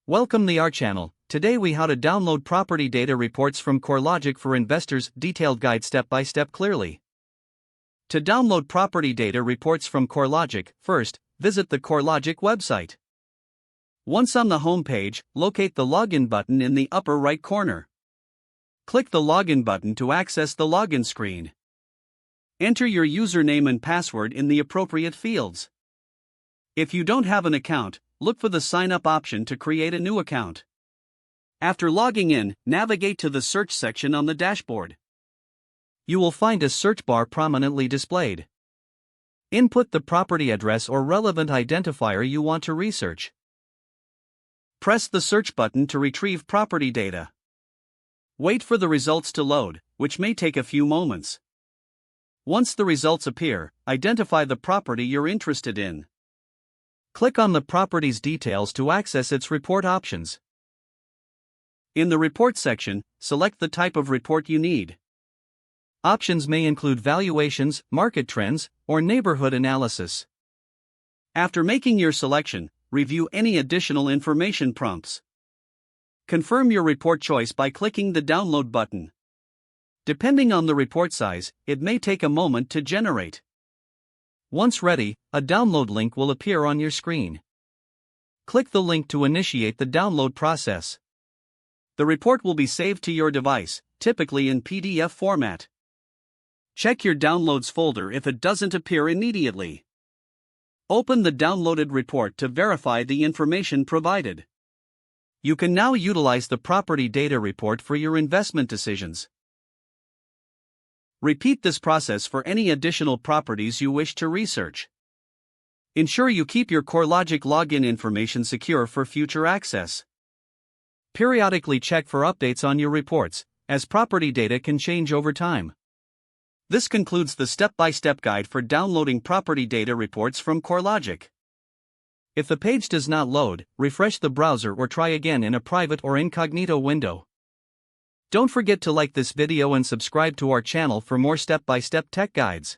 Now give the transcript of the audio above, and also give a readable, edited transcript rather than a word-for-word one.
Welcome to our channel. Today we how to download property data reports from CoreLogic for investors. Detailed guide step by step clearly. To download property data reports from CoreLogic, first, visit the CoreLogic website. Once on the home page, locate the login button in the upper right corner. Click the login button to access the login screen. Enter your username and password in the appropriate fields. If you don't have an account, look for the sign up option to create a new account. After logging in, navigate to the search section on the dashboard. You will find a search bar prominently displayed. Input the property address or relevant identifier you want to research. Press the search button to retrieve property data. Wait for the results to load, which may take a few moments. Once the results appear, identify the property you're interested in. Click on the property's details to access its report options. In the report section, select the type of report you need. Options may include valuations, market trends, or neighborhood analysis. After making your selection, review any additional information prompts. Confirm your report choice by clicking the download button. Depending on the report size, it may take a moment to generate. Once ready, a download link will appear on your screen. Click the link to initiate the download process. The report will be saved to your device, typically in PDF format. Check your downloads folder if it doesn't appear immediately. Open the downloaded report to verify the information provided. You can now utilize the property data report for your investment decisions. Repeat this process for any additional properties you wish to research. Ensure you keep your CoreLogic login information secure for future access. Periodically check for updates on your reports, as property data can change over time. This concludes the step-by-step guide for downloading property data reports from CoreLogic. If the page does not load, refresh the browser or try again in a private or incognito window. Don't forget to like this video and subscribe to our channel for more step-by-step tech guides.